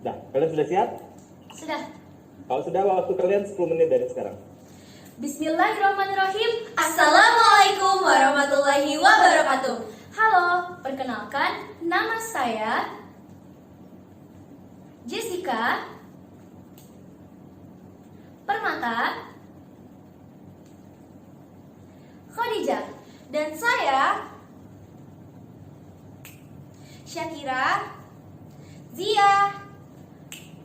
Dah, kalian sudah siap? Sudah. Kalau sudah, waktu kalian 10 menit dari sekarang. Bismillahirrahmanirrahim. Assalamualaikum warahmatullahi wabarakatuh. Halo, perkenalkan, nama saya Jessica Permata Khadijah. Dan saya Syakira Zia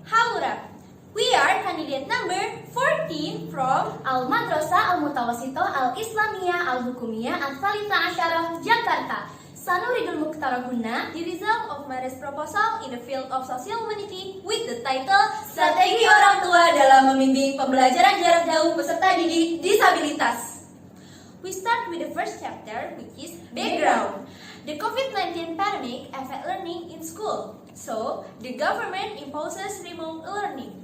Haura. We are candidate number 14 from Al-Madrasah Al-Mutawassito Al-Islamiyah Al-Hukumiyah Al-Thalitha Asyarah, Jakarta. Sanuridul Mukhtarahunna, the result of my proposal in the field of social humanity with the title Strategi Orang Tua dalam Membimbing Pembelajaran Jarak Jauh Peserta Didik Disabilitas. We start with the first chapter, which is background. The COVID-19 pandemic affect learning in school, so the government imposes remote learning.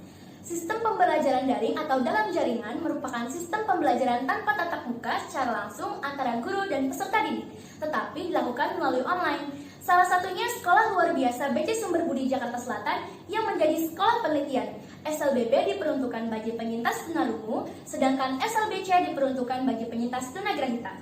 Sistem pembelajaran daring atau dalam jaringan merupakan sistem pembelajaran tanpa tatap muka secara langsung antara guru dan peserta didik, tetapi dilakukan melalui online. Salah satunya Sekolah Luar Biasa BC Sumber Budi Jakarta Selatan yang menjadi sekolah penelitian. SLBB diperuntukkan bagi penyintas tunarungu, sedangkan SLBC diperuntukkan bagi penyintas tunagrahita.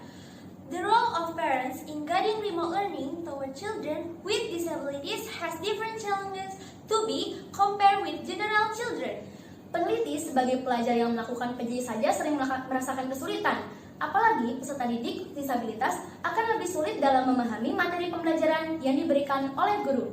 The role of parents in guiding remote learning toward children with disabilities has different challenges to be compared with general children. Peneliti sebagai pelajar yang melakukan PJJ saja sering merasakan kesulitan, apalagi peserta didik disabilitas akan lebih sulit dalam memahami materi pembelajaran yang diberikan oleh guru.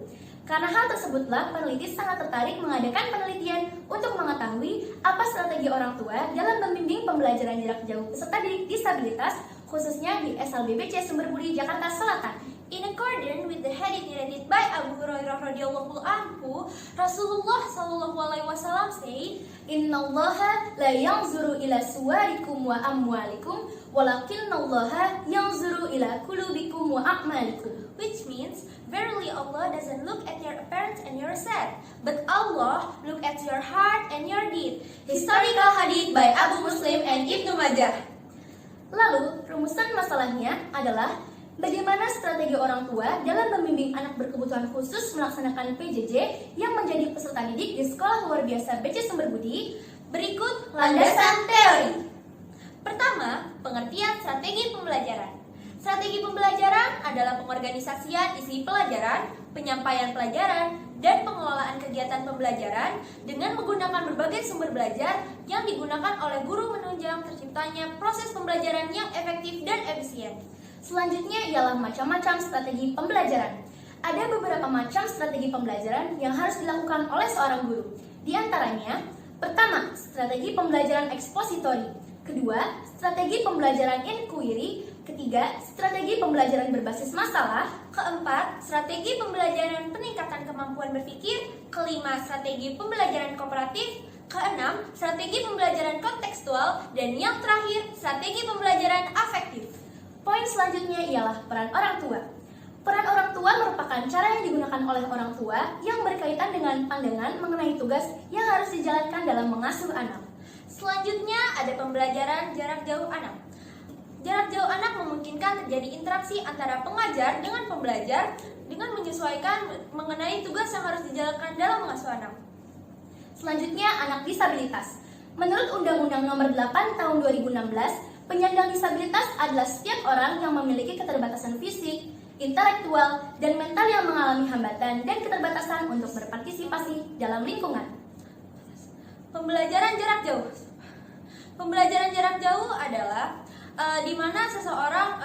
Karena hal tersebutlah peneliti sangat tertarik mengadakan penelitian untuk mengetahui apa strategi orang tua dalam membimbing pembelajaran jarak jauh peserta didik disabilitas, khususnya di SLBBC Sumber Budi Jakarta Selatan. In accordance with the hadith narrated by Abu Hurairah radhiyallahu anhu, Rasulullah sallallahu alaihi wasallam said, "Innallaha la yanzuru ila suwarikum wa amwalikum, walakinnallaha yanzuru ila qulubikum wa a'malikum." Which means, verily Allah doesn't look at your appearance and your set, but Allah look at your heart and your deed. Historical hadith by Abu Muslim and Ibnu Majah. Lalu, rumusan masalahnya adalah bagaimana strategi orang tua dalam membimbing anak berkebutuhan khusus melaksanakan PJJ yang menjadi peserta didik di Sekolah Luar Biasa BC Sumber Budi. Berikut landasan teori. Pertama, pengertian strategi pembelajaran. Strategi pembelajaran adalah pengorganisasian isi pelajaran, penyampaian pelajaran, dan pengelolaan kegiatan pembelajaran dengan menggunakan berbagai sumber belajar yang digunakan oleh guru menunjang terciptanya proses pembelajaran yang efektif dan efisien. Selanjutnya ialah macam-macam strategi pembelajaran. Ada beberapa macam strategi pembelajaran yang harus dilakukan oleh seorang guru. Di antaranya, pertama, strategi pembelajaran ekspositori. Kedua, strategi pembelajaran inquiry. Ketiga, strategi pembelajaran berbasis masalah. Keempat, strategi pembelajaran peningkatan kemampuan berpikir. Kelima, strategi pembelajaran kooperatif. Keenam, strategi pembelajaran kontekstual. Dan yang terakhir, strategi pembelajaran afektif. Poin selanjutnya ialah peran orang tua. Peran orang tua merupakan cara yang digunakan oleh orang tua yang berkaitan dengan pandangan mengenai tugas yang harus dijalankan dalam mengasuh anak. Selanjutnya ada pembelajaran jarak jauh anak. Jarak jauh anak memungkinkan terjadi interaksi antara pengajar dengan pembelajar dengan menyesuaikan mengenai tugas yang harus dijalankan dalam mengasuh anak. Selanjutnya, anak disabilitas. Menurut Undang-Undang Nomor 8 Tahun 2016, penyandang disabilitas adalah setiap orang yang memiliki keterbatasan fisik, intelektual, dan mental yang mengalami hambatan dan keterbatasan untuk berpartisipasi dalam lingkungan. Pembelajaran jarak jauh. Pembelajaran jarak jauh adalah di mana seseorang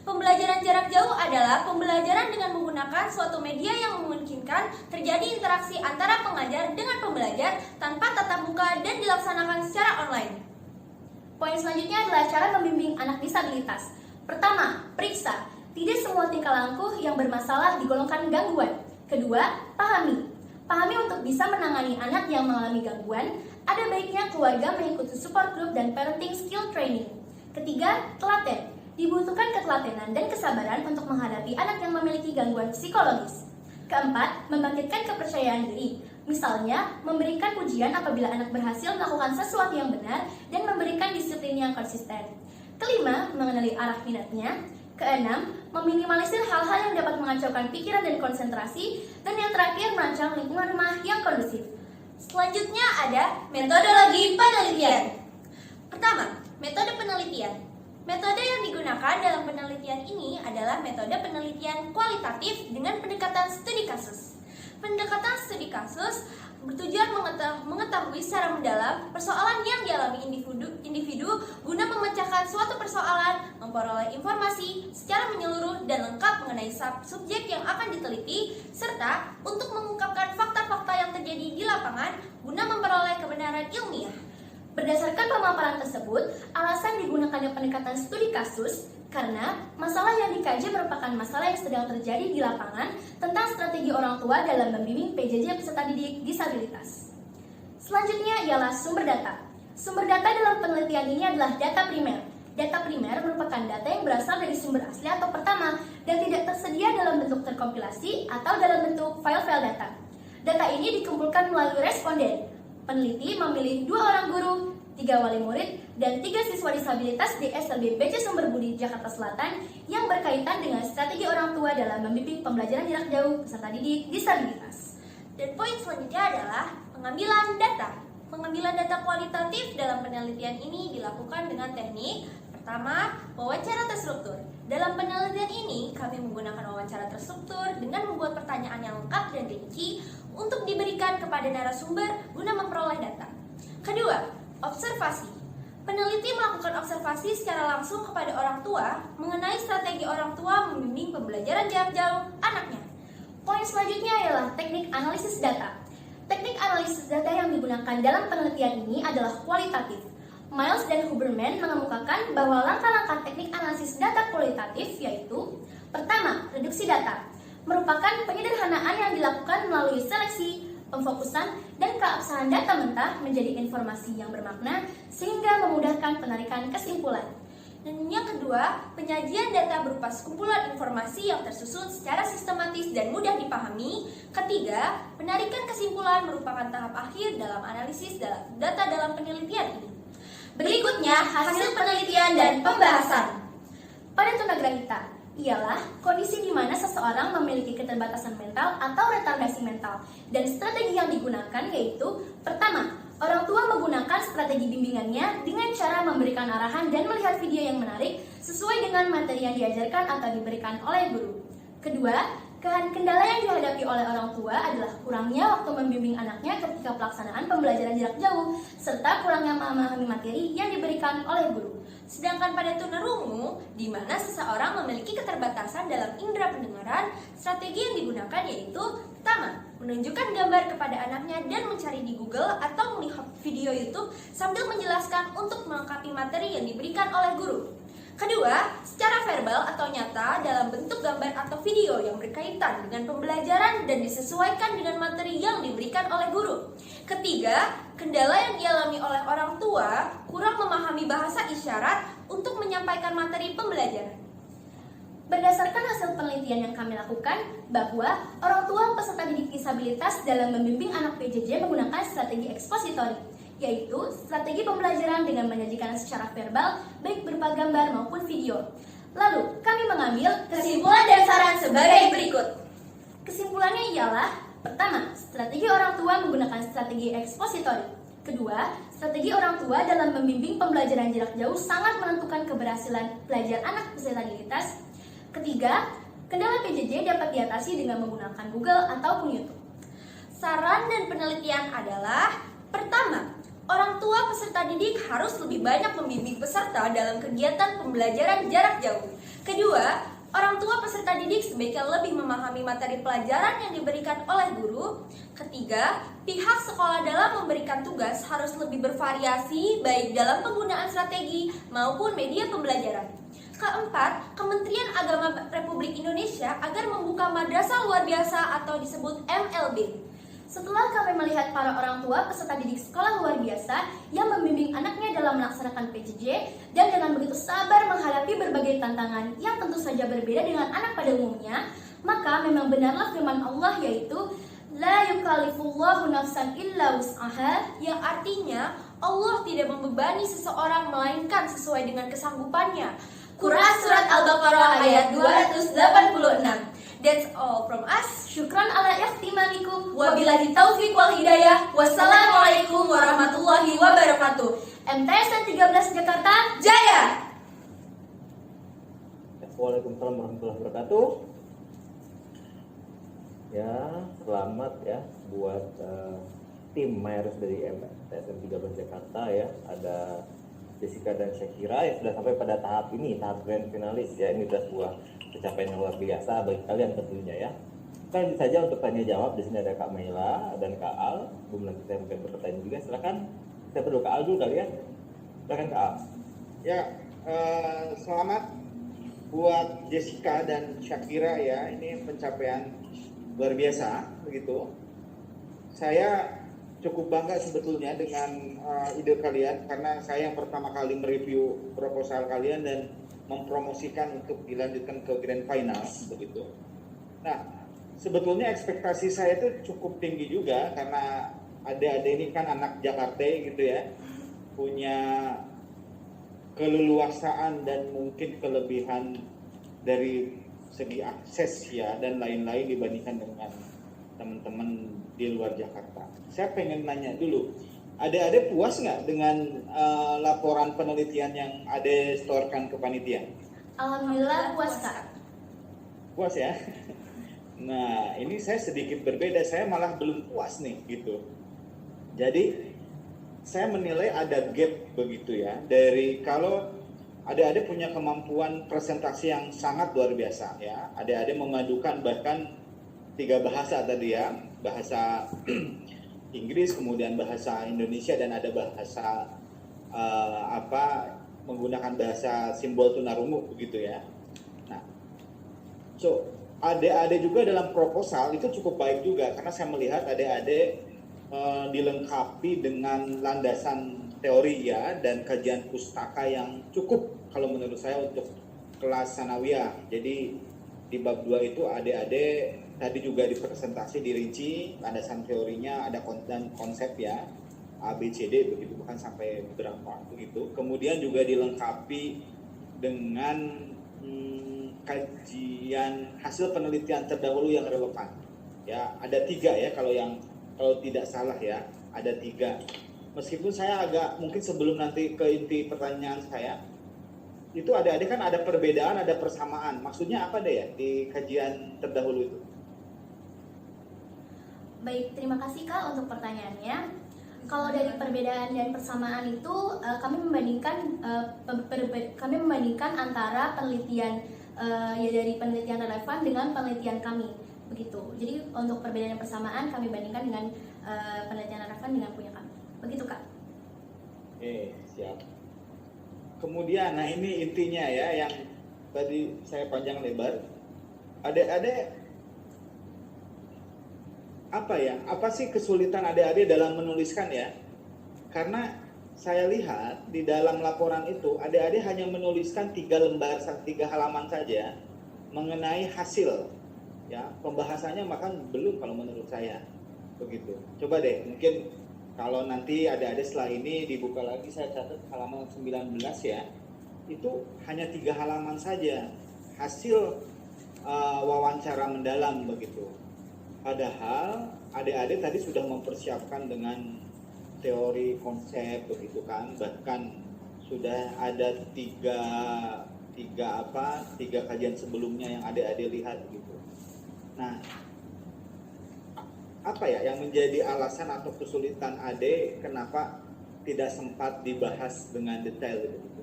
Pembelajaran jarak jauh adalah pembelajaran dengan menggunakan suatu media yang memungkinkan terjadi interaksi antara pengajar dengan pembelajar tanpa tatap muka dan dilaksanakan secara online. Poin selanjutnya adalah cara membimbing anak disabilitas. Pertama, periksa. Tidak semua tingkah laku yang bermasalah digolongkan gangguan. Kedua, pahami. Pahami untuk bisa menangani anak yang mengalami gangguan, ada baiknya keluarga mengikuti support group dan parenting skill training. Ketiga, telaten. Dibutuhkan ketelatenan dan kesabaran untuk menghadapi anak yang memiliki gangguan psikologis. Keempat, membangkitkan kepercayaan diri. Misalnya, memberikan pujian apabila anak berhasil melakukan sesuatu yang benar dan memberikan disiplin yang konsisten. Kelima, mengenali arah minatnya. Keenam, meminimalisir hal-hal yang dapat mengacaukan pikiran dan konsentrasi, dan yang terakhir merancang lingkungan rumah yang kondusif. Selanjutnya ada metodologi penelitian. Pertama, metode penelitian. Metode yang digunakan dalam penelitian ini adalah metode penelitian kualitatif dengan pendekatan studi kasus. Pendekatan studi kasus bertujuan mengetahui secara mendalam persoalan yang dialami individu guna memecahkan suatu persoalan, memperoleh informasi secara menyeluruh dan lengkap mengenai subjek yang akan diteliti, serta untuk mengungkapkan fakta-fakta yang terjadi di lapangan guna memperoleh kebenaran ilmiah. Berdasarkan pemaparan tersebut, alasan digunakannya pendekatan studi kasus karena masalah yang dikaji merupakan masalah yang sedang terjadi di lapangan tentang strategi orang tua dalam membimbing PJJ peserta didik disabilitas. Selanjutnya ialah sumber data. Sumber data dalam penelitian ini adalah data primer. Data primer merupakan data yang berasal dari sumber asli atau pertama dan tidak tersedia dalam bentuk terkompilasi atau dalam bentuk file-file data. Data ini dikumpulkan melalui responden. Peneliti memilih 2 orang guru, 3 wali murid, dan 3 siswa disabilitas di SLB BC Sumber Budi Jakarta Selatan yang berkaitan dengan strategi orang tua dalam membimbing pembelajaran jarak jauh peserta didik disabilitas. Dan poin selanjutnya adalah pengambilan data. Pengambilan data kualitatif dalam penelitian ini dilakukan dengan teknik pertama, wawancara terstruktur. Dalam penelitian ini, kami menggunakan wawancara terstruktur dengan membuat pertanyaan yang lengkap dan rinci untuk diberikan kepada narasumber guna memperoleh data. Kedua, observasi. Peneliti melakukan observasi secara langsung kepada orang tua mengenai strategi orang tua membimbing pembelajaran jarak jauh anaknya. Poin selanjutnya ialah teknik analisis data. Teknik analisis data yang digunakan dalam penelitian ini adalah kualitatif. Miles dan Huberman mengemukakan bahwa langkah-langkah teknik analisis data kualitatif yaitu: pertama, reduksi data, merupakan penyederhanaan yang dilakukan melalui seleksi, pemfokusan, dan keabsahan data mentah menjadi informasi yang bermakna sehingga memudahkan penarikan kesimpulan. Dan yang kedua, penyajian data berupa sekumpulan informasi yang tersusun secara sistematis dan mudah dipahami. Ketiga, penarikan kesimpulan merupakan tahap akhir dalam analisis data dalam penelitian ini. Berikutnya, hasil penelitian dan pembahasan. Pada tunagrahita ialah kondisi di mana seseorang memiliki keterbatasan mental atau retardasi mental, dan strategi yang digunakan yaitu: pertama, orang tua menggunakan strategi bimbingannya dengan cara memberikan arahan dan melihat video yang menarik sesuai dengan materi yang diajarkan atau diberikan oleh guru. Kedua, kendala yang dihadapi oleh orang tua adalah kurangnya waktu membimbing anaknya ketika pelaksanaan pembelajaran jarak jauh, serta kurangnya memahami materi yang diberikan oleh guru. Sedangkan pada tunarungu, di mana seseorang memiliki keterbatasan dalam indera pendengaran, strategi yang digunakan yaitu: pertama, menunjukkan gambar kepada anaknya dan mencari di Google atau melihat video YouTube sambil menjelaskan untuk melengkapi materi yang diberikan oleh guru. Kedua, secara verbal atau nyata dalam bentuk gambar atau video yang berkaitan dengan pembelajaran dan disesuaikan dengan materi yang diberikan oleh guru. Ketiga, kendala yang dialami oleh orang tua kurang memahami bahasa isyarat untuk menyampaikan materi pembelajaran. Berdasarkan hasil penelitian yang kami lakukan, bahwa orang tua peserta didik disabilitas dalam membimbing anak PJJ menggunakan strategi ekspositori, yaitu strategi pembelajaran dengan menyajikan secara verbal, baik berupa gambar maupun video. Lalu, kami mengambil kesimpulan dan saran sebagai berikut. Kesimpulannya ialah: pertama, strategi orang tua menggunakan strategi ekspositori. Kedua, strategi orang tua dalam membimbing pembelajaran jarak jauh sangat menentukan keberhasilan belajar anak disabilitas. Ketiga, kendala PJJ dapat diatasi dengan menggunakan Google ataupun YouTube. Saran dan penelitian adalah: pertama, orang tua peserta didik harus lebih banyak membimbing peserta dalam kegiatan pembelajaran jarak jauh. Kedua, orang tua peserta didik sebaiknya lebih memahami materi pelajaran yang diberikan oleh guru. Ketiga, pihak sekolah dalam memberikan tugas harus lebih bervariasi baik dalam penggunaan strategi maupun media pembelajaran. Keempat, Kementerian Agama Republik Indonesia agar membuka madrasah luar biasa atau disebut MLB. Setelah kami melihat para orang tua peserta didik sekolah luar biasa yang membimbing anaknya dalam melaksanakan PJJ dan dengan begitu sabar menghadapi berbagai tantangan yang tentu saja berbeda dengan anak pada umumnya, maka memang benarlah firman Allah yaitu: La yukallifullahu nafsan illa wus'aha, yang artinya Allah tidak membebani seseorang melainkan sesuai dengan kesanggupannya. Quran Surat Al-Baqarah ayat 286. That's all from us. Syukran ala ikhtimamikum. Wabillahi taufiq wal hidayah. Wassalamualaikum warahmatullahi wabarakatuh. MTSN 13 Jakarta Jaya. Waalaikumsalam warahmatullahi wabarakatuh. Ya, selamat ya buat tim mayoritas dari MTSN 13 Jakarta ya. Ada Jessica dan Syakira yang sudah sampai pada tahap ini, tahap grand finalis ya. Ini sudah sebuah pencapaian yang luar biasa bagi kalian tentunya ya. Kita lanjut saja untuk tanya jawab. Di sini ada Kak Maila dan Kak Al. Belum nanti saya mungkin bertanya juga. Silakan. Saya perlu Kak Al dulu kali ya. Silakan Kak Al. Ya, selamat buat Jessica dan Syakira ya. Ini pencapaian luar biasa begitu. Saya cukup bangga sebetulnya dengan ide kalian karena saya yang pertama kali mereview proposal kalian dan mempromosikan untuk dilanjutkan ke grand final begitu. Nah, sebetulnya ekspektasi saya itu cukup tinggi juga karena adik-adik ini kan anak Jakarta gitu ya, punya keleluasaan dan mungkin kelebihan dari segi akses ya dan lain-lain dibandingkan dengan teman-teman di luar Jakarta. Saya pengen nanya dulu, adik-adik puas nggak dengan laporan penelitian yang adik setorkan ke panitia? Alhamdulillah puas Kak. Puas ya? Nah, ini saya sedikit berbeda, saya malah belum puas nih gitu. Jadi saya menilai ada gap begitu ya, dari kalau adik-adik punya kemampuan presentasi yang sangat luar biasa ya. Adik-adik memadukan bahkan 3 bahasa tadi ya, bahasa Inggris, kemudian bahasa Indonesia dan ada bahasa menggunakan bahasa simbol tunarungu begitu ya. Nah, so adik-adik juga dalam proposal itu cukup baik juga karena saya melihat adik-adik dilengkapi dengan landasan teori ya dan kajian pustaka yang cukup kalau menurut saya untuk kelas sanawiyah. Jadi di bab 2 itu adik-adik tadi juga dipresentasi dirinci landasan teorinya, ada konsep ya A B C D begitu, bukan sampai berapa begitu. Kemudian juga dilengkapi dengan kajian hasil penelitian terdahulu yang relevan ya. Ada 3 ya kalau tidak salah ya, ada 3. Meskipun saya agak mungkin sebelum nanti ke inti pertanyaan saya, itu adik-adik kan ada perbedaan, ada persamaan. Maksudnya apa deh ya di kajian terdahulu itu? Baik, terima kasih Kak untuk pertanyaannya. Kalau dari perbedaan dan persamaan itu kami membandingkan antara penelitian ya dari penelitian relevan dengan penelitian kami begitu. Jadi untuk perbedaan dan persamaan kami bandingkan dengan penelitian relevan dengan punya kami. Begitu Kak. Siap. Kemudian, nah ini intinya ya yang tadi saya panjang lebar. Adik-adik apa sih kesulitan adik-adik dalam menuliskan ya? Karena saya lihat di dalam laporan itu adik-adik hanya menuliskan 3 lembar, 3 halaman saja mengenai hasil ya. Pembahasannya makan belum kalau menurut saya begitu. Coba deh, mungkin kalau nanti adik-adik setelah ini dibuka lagi, saya catat halaman 19 ya, itu hanya 3 halaman saja hasil wawancara mendalam begitu. Padahal adik-adik tadi sudah mempersiapkan dengan teori konsep begitu kan, bahkan sudah ada 3 kajian sebelumnya yang adik-adik lihat gitu. Nah, apa ya yang menjadi alasan atau kesulitan adik kenapa tidak sempat dibahas dengan detail gitu?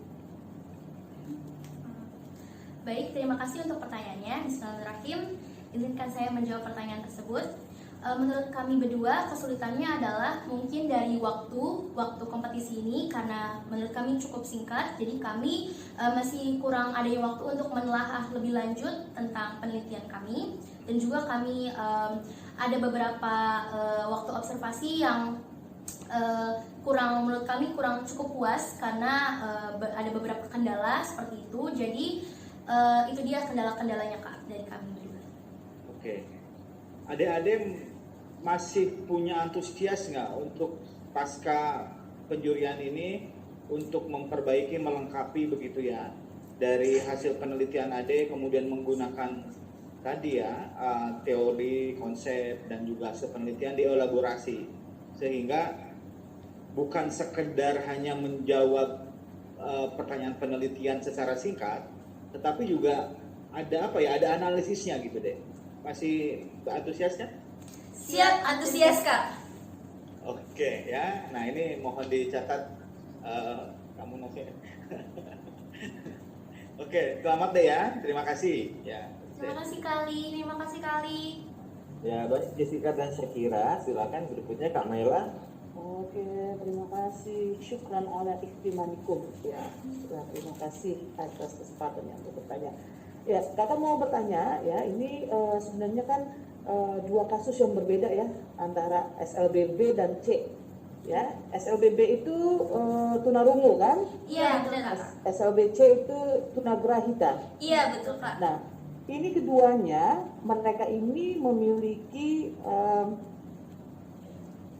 Baik, terima kasih untuk pertanyaannya. Bismillahirrahmanirrahim. Izinkan saya menjawab pertanyaan tersebut. Menurut kami berdua kesulitannya adalah mungkin dari waktu kompetisi ini, karena menurut kami cukup singkat, jadi kami masih kurang adanya waktu untuk menelaah lebih lanjut tentang penelitian kami, dan juga kami ada beberapa waktu observasi yang menurut kami kurang cukup puas karena ada beberapa kendala seperti itu. Jadi itu dia kendala-kendalanya Kak dari kami berdua. Oke, adik-adik masih punya antusias nggak untuk pasca penjurian ini untuk memperbaiki, melengkapi begitu ya dari hasil penelitian Ade kemudian menggunakan tadi ya teori, konsep dan juga hasil penelitian dielaborasi sehingga bukan sekedar hanya menjawab pertanyaan penelitian secara singkat, tetapi juga ada apa ya, ada analisisnya gitu deh. Masih antusiasnya? Siap, antusias Kak. Oke ya, nah ini mohon dicatat kamu Novi. Oke, selamat deh ya, terima kasih ya. Terima kasih Kali, terima kasih Kali. Ya, baik Jessica dan Syakira, silakan berikutnya Kak Maila. Oke, terima kasih. Syukran ala ikhtimanikum. Ya, terima kasih atas kesempatannya untuk bertanya. Ya, kakak mau bertanya ya, ini sebenarnya kan dua kasus yang berbeda ya antara SLBB dan C. Ya, SLBB itu tunarungu kan? Iya, betul Kak. SLBC itu tunagrahita. Iya, betul Kak. Nah, ini keduanya mereka ini memiliki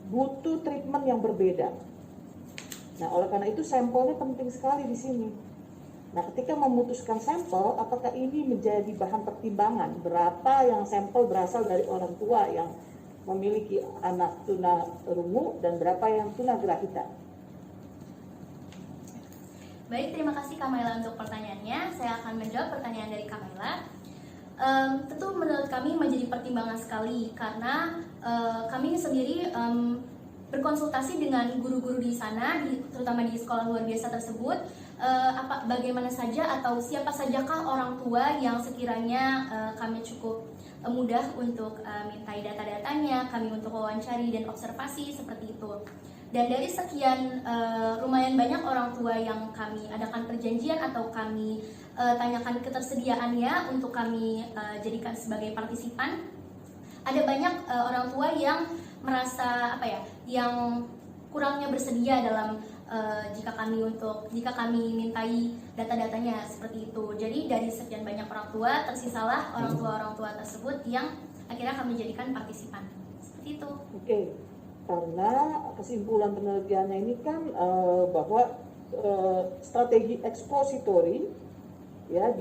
butuh treatment yang berbeda. Nah, oleh karena itu sampelnya penting sekali di sini. Nah, ketika memutuskan sampel, apakah ini menjadi bahan pertimbangan? Berapa yang sampel berasal dari orang tua yang memiliki anak tunarungu dan berapa yang tunagrahita? Baik, terima kasih Kamaila untuk pertanyaannya. Saya akan menjawab pertanyaan dari Kamaila. Tentu menurut kami menjadi pertimbangan sekali karena kami sendiri berkonsultasi dengan guru-guru di sana, terutama di sekolah luar biasa tersebut, bagaimana saja atau siapa sajakah orang tua yang sekiranya kami cukup mudah untuk mintai data-datanya, kami untuk wawancari dan observasi seperti itu. Dan dari sekian lumayan banyak orang tua yang kami adakan perjanjian atau kami tanyakan ketersediaannya untuk kami jadikan sebagai partisipan, ada banyak orang tua yang merasa yang kurangnya bersedia dalam jika kami mintai data-datanya seperti itu. Jadi dari sekian banyak orang tua tersisalah orang tua tersebut yang akhirnya kami jadikan partisipan seperti itu. Oke, karena kesimpulan penelitiannya ini kan bahwa strategi ekspositori ya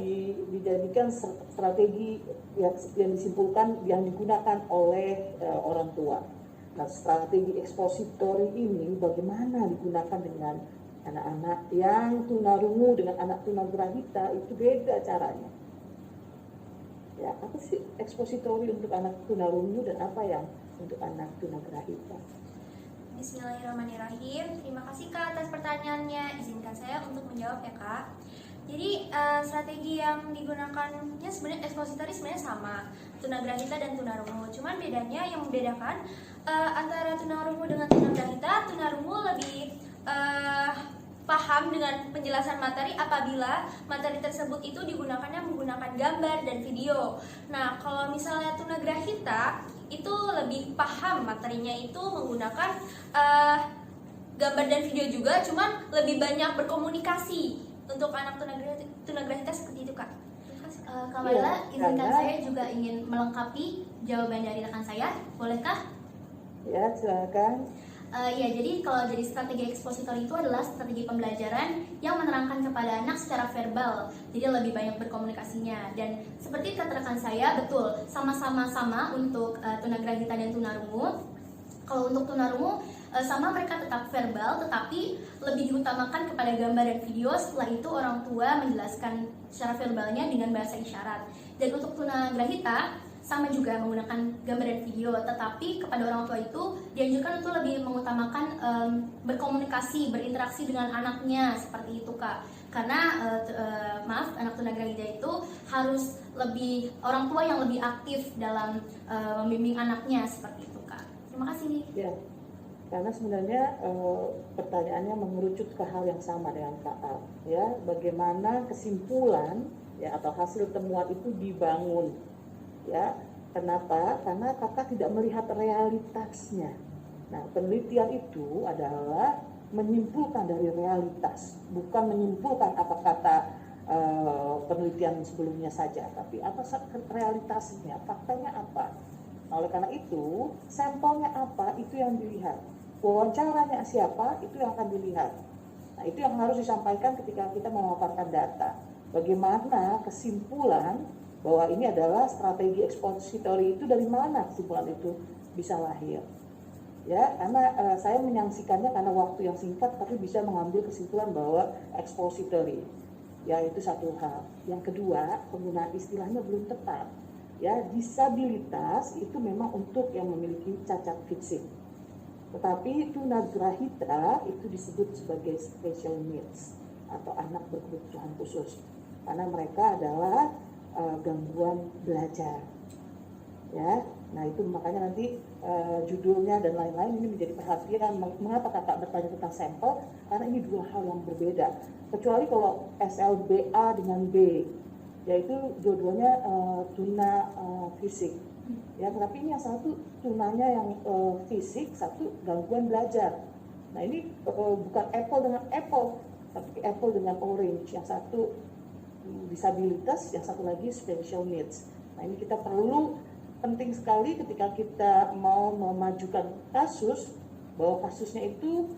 dijadikan strategi yang disimpulkan yang digunakan oleh orang tua. Nah, strategi ekspositori ini bagaimana digunakan dengan anak-anak yang tunarungu dengan anak tunagrahita itu beda caranya. Ya, apa sih ekspositori untuk anak tunarungu dan apa yang untuk anak tunagrahita? Bismillahirrahmanirrahim. Terima kasih Kak atas pertanyaannya. Izinkan saya untuk menjawab ya Kak. Jadi strategi yang digunakannya sebenarnya ekspositori sebenarnya sama, tunagrahita dan tunarungu. Cuman bedanya yang membedakan antara tunarungu dengan tunagrahita, tunarungu lebih paham dengan penjelasan materi apabila materi tersebut itu digunakannya menggunakan gambar dan video. Nah, kalau misalnya tunagrahita itu lebih paham materinya itu menggunakan gambar dan video juga, cuman lebih banyak berkomunikasi. Untuk anak tunagrahita seperti itu Kak. Kak Maila, izinkan saya juga ingin melengkapi jawaban dari rekan saya, bolehkah? Ya, silakan. Ya, jadi kalau dari strategi ekspositor itu adalah strategi pembelajaran yang menerangkan kepada anak secara verbal, jadi lebih banyak berkomunikasinya. Dan seperti kata rekan saya, betul, sama untuk tunagrahita dan tunarungu. Kalau untuk tunarungu, sama mereka tetap verbal, tetapi lebih diutamakan kepada gambar dan video. Setelah itu orang tua menjelaskan secara verbalnya dengan bahasa isyarat. Dan untuk tunagrahita, sama juga menggunakan gambar dan video, tetapi kepada orang tua itu dianjurkan untuk lebih mengutamakan berkomunikasi, berinteraksi dengan anaknya seperti itu Kak. Karena anak tunagrahita itu harus lebih orang tua yang lebih aktif dalam membimbing anaknya seperti itu Kak. Terima kasih nih. Ya, karena sebenarnya pertanyaannya mengerucut ke hal yang sama dengan Kak Al, ya, bagaimana kesimpulan ya atau hasil temuan itu dibangun. Ya, kenapa? Karena kakak tidak melihat realitasnya. Nah, penelitian itu adalah menyimpulkan dari realitas, bukan menyimpulkan apa kata penelitian sebelumnya saja, tapi apa realitasnya, faktanya apa. Nah, oleh karena itu, sampelnya apa itu yang dilihat, wawancaranya siapa itu yang akan dilihat. Nah, itu yang harus disampaikan ketika kita memaparkan data. bagaimana kesimpulan bahwa ini adalah strategi ekspositori itu dari mana kesimpulan itu bisa lahir. Ya, karena saya menyaksikannya karena waktu yang singkat tapi bisa mengambil kesimpulan bahwa expository, ya itu satu hal. Yang kedua, penggunaan istilahnya belum tepat. Ya, disabilitas itu memang untuk yang memiliki cacat fisik. Tetapi tunagrahita itu disebut sebagai special needs atau anak berkebutuhan khusus karena mereka adalah gangguan belajar. Ya, nah itu makanya nanti judulnya dan lain-lain ini menjadi perhatian. Mengapa kakak bertanya tentang sampel? Karena ini dua hal yang berbeda. Kecuali kalau SLBA dengan B, yaitu dua-duanya tuna fisik. Ya, tapi ini yang satu tunanya yang fisik, satu gangguan belajar. Nah ini bukan apple dengan apple, tapi apple dengan orange. Yang satu disabilitas, yang satu lagi special needs. Nah ini kita perlu penting sekali ketika kita mau memajukan kasus bahwa kasusnya itu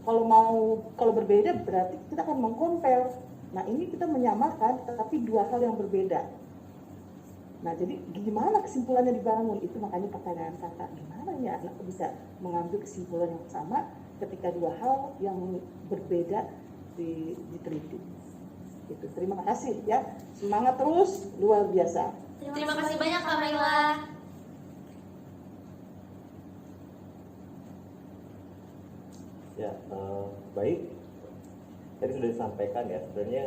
kalau berbeda berarti kita akan mengcompare. Nah ini kita menyamakan tetapi dua hal yang berbeda. Nah jadi gimana kesimpulannya dibangun itu makanya pertanyaan kakak, gimana ya anak bisa mengambil kesimpulan yang sama ketika dua hal yang berbeda diteliti. Gitu. Terima kasih ya, semangat terus, luar biasa. Terima kasih banyak Kak Maila. Ya, baik. Tadi sudah disampaikan ya, sebenarnya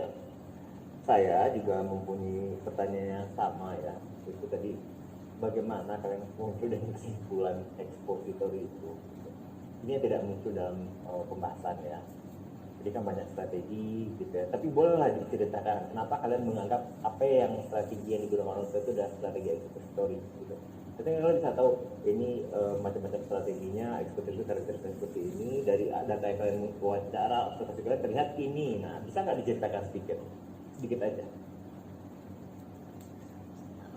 saya juga mempunyai pertanyaan yang sama ya. Itu tadi, bagaimana kalian muncul dengan kesimpulan expository itu? Ini tidak muncul dalam pembahasan ya. Jadi kan banyak strategi gitu ya. Tapi bolehlah diceritakan kenapa kalian menganggap apa yang strategi yang digunakan orang tua itu adalah strategi expository gitu. Jadi kalian bisa tahu ini macam-macam strateginya, expository itu karakteristik seperti ini, dari data yang kalian wawancara, observasi kalian terlihat ini. Nah, bisa nggak diceritakan sedikit aja?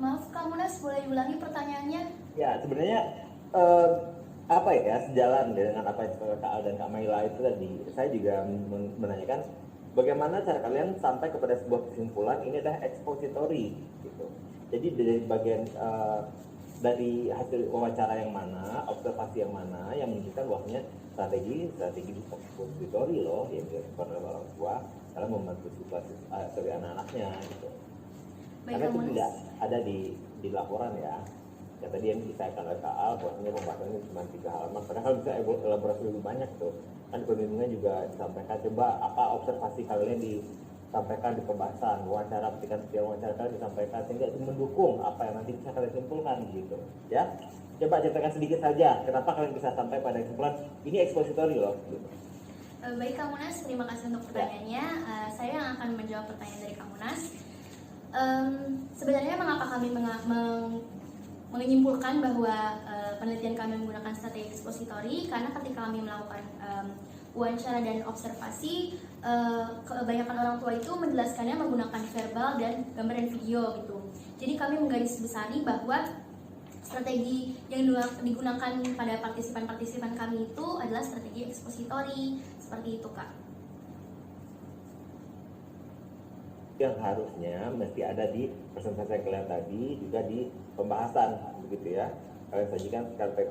Maaf Kak Munas, boleh diulangi pertanyaannya? Ya, sebenarnya apa ya, sejalan dengan apa yang Kak Al dan Kak Maila itu tadi, saya juga menanyakan bagaimana cara kalian sampai kepada sebuah kesimpulan ini adalah expository gitu. Jadi dari bagian dari hasil wawancara yang mana, observasi yang mana yang menunjukkan bahwasanya strategi expository loh yang dilakukan oleh orang tua dalam membantu situasi dari anak-anaknya gitu. Karena itu tidak ada di laporan ya. Ya tadi yang disampaikan oleh Kak Al, bahwasanya pembahasannya cuma 3 halaman, padahal bisa elaborasi lebih banyak tuh. Kan perlindungan juga disampaikan, coba apa observasi kalian disampaikan di pembahasan, wawancara, petikan setiap wawancara kalian disampaikan, sehingga itu mendukung apa yang nanti bisa kalian simpulkan gitu. Ya, coba ceritakan sedikit saja, kenapa kalian bisa sampai pada kesimpulan ini expository loh gitu. Baik Kak Munas, terima kasih untuk pertanyaannya. Saya yang akan menjawab pertanyaan dari Kak Munas. Sebenarnya mengapa kami menyimpulkan bahwa penelitian kami menggunakan strategi expository, karena ketika kami melakukan wawancara dan observasi, kebanyakan orang tua itu menjelaskannya menggunakan verbal dan gambar dan video gitu. Jadi kami menggarisbesari bahwa strategi yang digunakan pada partisipan-partisipan kami itu adalah strategi expository, seperti itu Kak. Yang harusnya mesti ada di presentasi yang kalian tadi, juga di pembahasan begitu ya. Kalian sajikan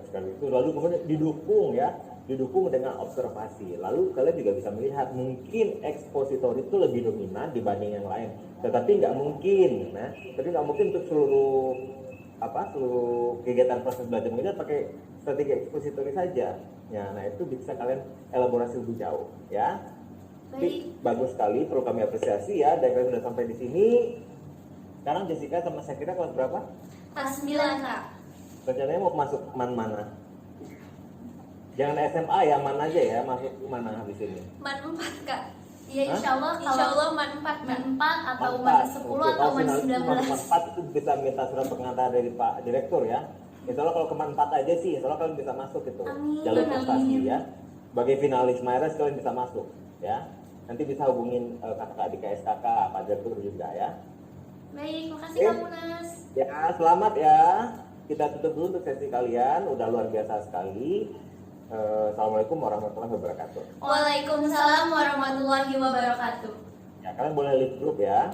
sekali itu, lalu kemudian didukung dengan observasi. Lalu kalian juga bisa melihat mungkin expository itu lebih dominan dibanding yang lain. Tetapi nggak mungkin, untuk seluruh kegiatan proses belajar mengajar pakai strategi expository saja. Ya, nah itu bisa kalian elaborasi lebih jauh ya. Jadi, bagus sekali, perlu kami apresiasi ya. Dan kalian sudah sampai di sini. Sekarang Jessica sama Syakira kelas berapa? Kelas 9 Kak. Rencananya mau masuk mana? Jangan SMA ya, mana aja ya, masuk mana habis ini? Man 4 Kak. Iya insya Allah man 4 atau Man man 4. 10 atau man 19. Man 4 itu bisa minta surat pengantar dari Pak Direktur ya. Insya Allah kalau ke man 4 aja sih, insya Allah kalian bisa masuk itu. Amin. Jalur prestasi ya. Bagi finalis Myres kalian bisa masuk ya. Nanti bisa hubungin kakak di KSKK, Pak Direktur juga ya. Baik, makasih Kak Munas. Ya, selamat ya. Kita tutup dulu untuk sesi kalian, udah luar biasa sekali. Assalamualaikum warahmatullahi wabarakatuh. Waalaikumsalam warahmatullahi wabarakatuh. Ya, kalian boleh leave group ya.